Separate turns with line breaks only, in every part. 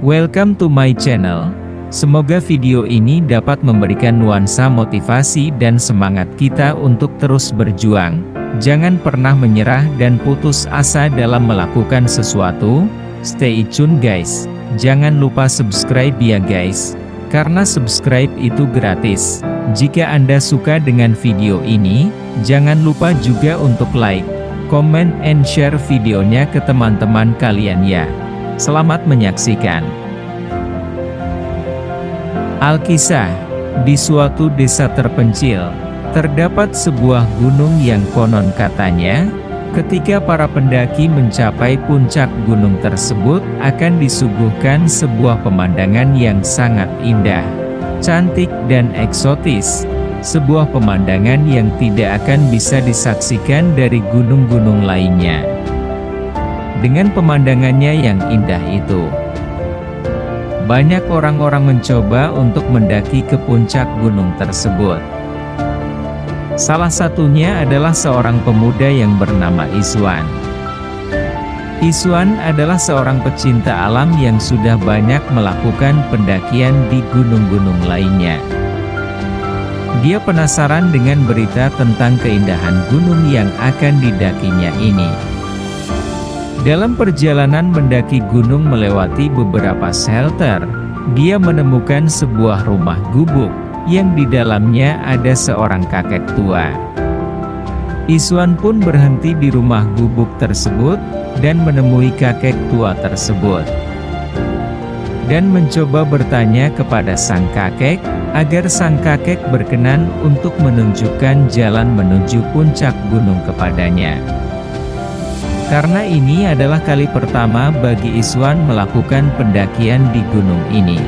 Welcome to my channel. Semoga video ini dapat memberikan nuansa motivasi dan semangat kita untuk terus berjuang. Jangan pernah menyerah dan putus asa dalam melakukan sesuatu. Stay tune guys. Jangan lupa subscribe ya guys. Karena subscribe itu gratis. Jika Anda suka dengan video ini, jangan lupa juga untuk like, comment, and share videonya ke teman-teman kalian ya. Selamat menyaksikan. Alkisah, di suatu desa terpencil, terdapat sebuah gunung yang konon katanya, ketika para pendaki mencapai puncak gunung tersebut, akan disuguhkan sebuah pemandangan yang sangat indah, cantik dan eksotis. Sebuah pemandangan yang tidak akan bisa disaksikan dari gunung-gunung lainnya. Dengan pemandangannya yang indah itu, banyak orang-orang mencoba untuk mendaki ke puncak gunung tersebut. Salah satunya adalah seorang pemuda yang bernama Iswan. Iswan adalah seorang pecinta alam yang sudah banyak melakukan pendakian di gunung-gunung lainnya. Dia penasaran dengan berita tentang keindahan gunung yang akan didakinya ini. Dalam perjalanan mendaki gunung melewati beberapa shelter, dia menemukan sebuah rumah gubuk, yang di dalamnya ada seorang kakek tua. Iswan pun berhenti di rumah gubuk tersebut, dan menemui kakek tua tersebut. Dan mencoba bertanya kepada sang kakek, agar sang kakek berkenan untuk menunjukkan jalan menuju puncak gunung kepadanya. Karena ini adalah kali pertama bagi Iswan melakukan pendakian di gunung ini.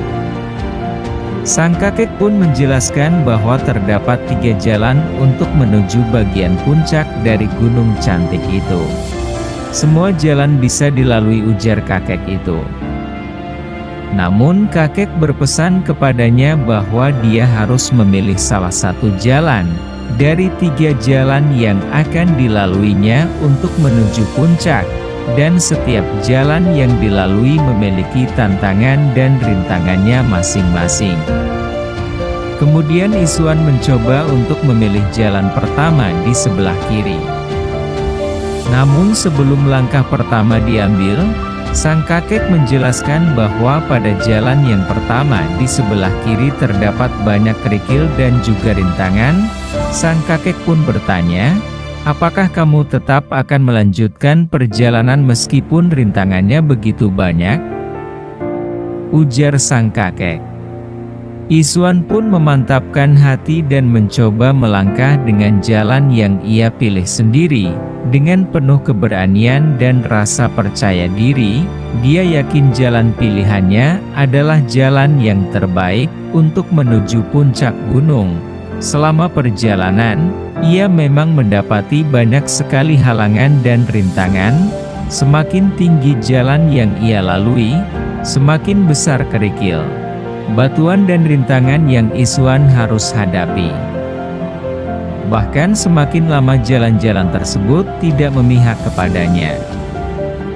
Sang kakek pun menjelaskan bahwa terdapat 3 jalan untuk menuju bagian puncak dari gunung cantik itu. Semua jalan bisa dilalui, ujar kakek itu. Namun kakek berpesan kepadanya bahwa dia harus memilih salah satu jalan dari 3 jalan yang akan dilaluinya untuk menuju puncak, dan setiap jalan yang dilalui memiliki tantangan dan rintangannya masing-masing. Kemudian Iswan mencoba untuk memilih jalan pertama di sebelah kiri. Namun sebelum langkah pertama diambil, sang kakek menjelaskan bahwa pada jalan yang pertama di sebelah kiri terdapat banyak kerikil dan juga rintangan. Sang kakek pun bertanya, "Apakah kamu tetap akan melanjutkan perjalanan meskipun rintangannya begitu banyak?" Ujar sang kakek. Iswan pun memantapkan hati dan mencoba melangkah dengan jalan yang ia pilih sendiri. Dengan penuh keberanian dan rasa percaya diri, dia yakin jalan pilihannya adalah jalan yang terbaik untuk menuju puncak gunung. Selama perjalanan, ia memang mendapati banyak sekali halangan dan rintangan. Semakin tinggi jalan yang ia lalui, semakin besar kerikil, batuan dan rintangan yang Iswan harus hadapi. Bahkan semakin lama jalan-jalan tersebut tidak memihak kepadanya.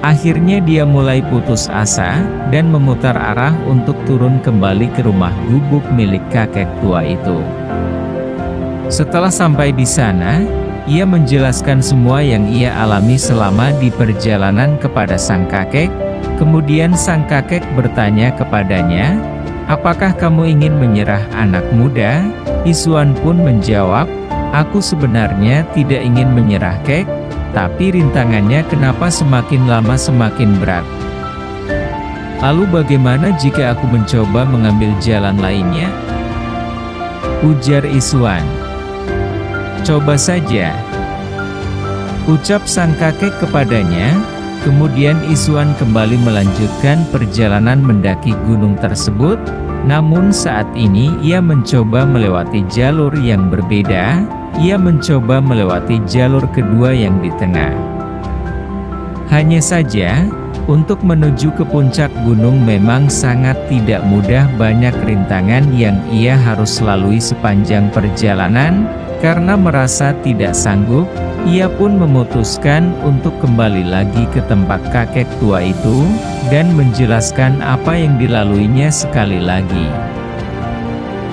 Akhirnya dia mulai putus asa, dan memutar arah untuk turun kembali ke rumah gubuk milik kakek tua itu. Setelah sampai di sana, ia menjelaskan semua yang ia alami selama di perjalanan kepada sang kakek. Kemudian sang kakek bertanya kepadanya, "Apakah kamu ingin menyerah anak muda?" Iswan pun menjawab, "Aku sebenarnya tidak ingin menyerah kek, tapi rintangannya kenapa semakin lama semakin berat. Lalu bagaimana jika aku mencoba mengambil jalan lainnya?" Ujar Iswan. "Coba saja," ucap sang kakek kepadanya. Kemudian Iswan kembali melanjutkan perjalanan mendaki gunung tersebut. Namun saat ini ia mencoba melewati jalur yang berbeda. Ia mencoba melewati jalur kedua yang di tengah. Hanya saja, untuk menuju ke puncak gunung memang sangat tidak mudah. Banyak rintangan yang ia harus lalui sepanjang perjalanan. Karena merasa tidak sanggup, ia pun memutuskan untuk kembali lagi ke tempat kakek tua itu, dan menjelaskan apa yang dilaluinya sekali lagi.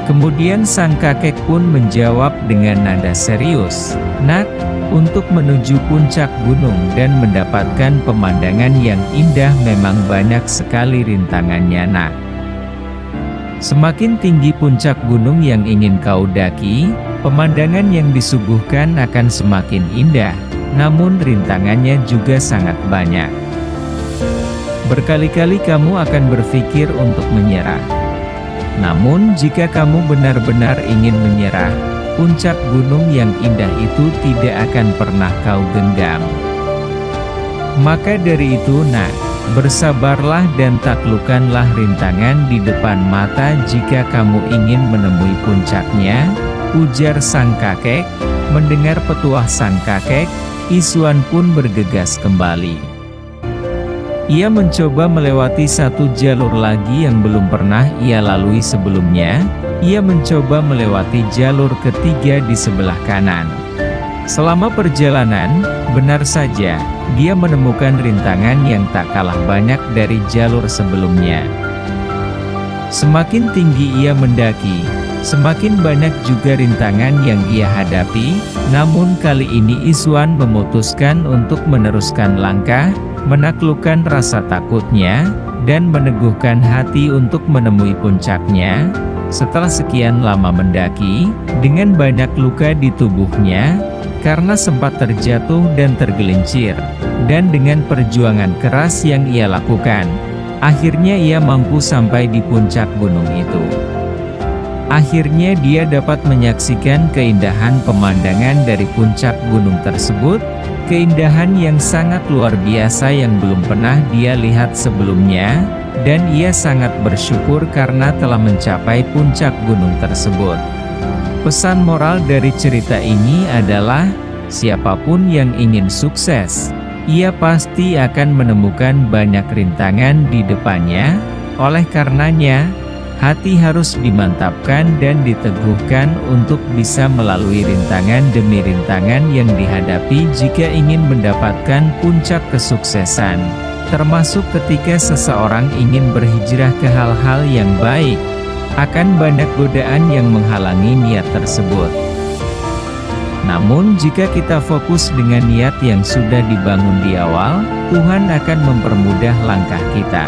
Kemudian sang kakek pun menjawab dengan nada serius, "Nak, untuk menuju puncak gunung dan mendapatkan pemandangan yang indah memang banyak sekali rintangannya, Nak. Semakin tinggi puncak gunung yang ingin kau daki, pemandangan yang disuguhkan akan semakin indah, namun rintangannya juga sangat banyak. Berkali-kali kamu akan berpikir untuk menyerah. Namun jika kamu benar-benar ingin menyerah, puncak gunung yang indah itu tidak akan pernah kau genggam. Maka dari itu, Nak, bersabarlah dan taklukkanlah rintangan di depan mata jika kamu ingin menemui puncaknya," ujar sang kakek. Mendengar petuah sang kakek, Iswan pun bergegas kembali. Ia mencoba melewati satu jalur lagi yang belum pernah ia lalui sebelumnya. Ia mencoba melewati jalur ketiga di sebelah kanan. Selama perjalanan, benar saja, dia menemukan rintangan yang tak kalah banyak dari jalur sebelumnya. Semakin tinggi ia mendaki, semakin banyak juga rintangan yang ia hadapi, namun kali ini Iswan memutuskan untuk meneruskan langkah, menaklukkan rasa takutnya, dan meneguhkan hati untuk menemui puncaknya. Setelah sekian lama mendaki, dengan banyak luka di tubuhnya, karena sempat terjatuh dan tergelincir, dan dengan perjuangan keras yang ia lakukan, akhirnya ia mampu sampai di puncak gunung itu. Akhirnya dia dapat menyaksikan keindahan pemandangan dari puncak gunung tersebut, keindahan yang sangat luar biasa yang belum pernah dia lihat sebelumnya, dan ia sangat bersyukur karena telah mencapai puncak gunung tersebut. Pesan moral dari cerita ini adalah, siapapun yang ingin sukses, ia pasti akan menemukan banyak rintangan di depannya. Oleh karenanya, hati harus dimantapkan dan diteguhkan untuk bisa melalui rintangan demi rintangan yang dihadapi jika ingin mendapatkan puncak kesuksesan, termasuk ketika seseorang ingin berhijrah ke hal-hal yang baik. Akan banyak godaan yang menghalangi niat tersebut. Namun jika kita fokus dengan niat yang sudah dibangun di awal, Tuhan akan mempermudah langkah kita.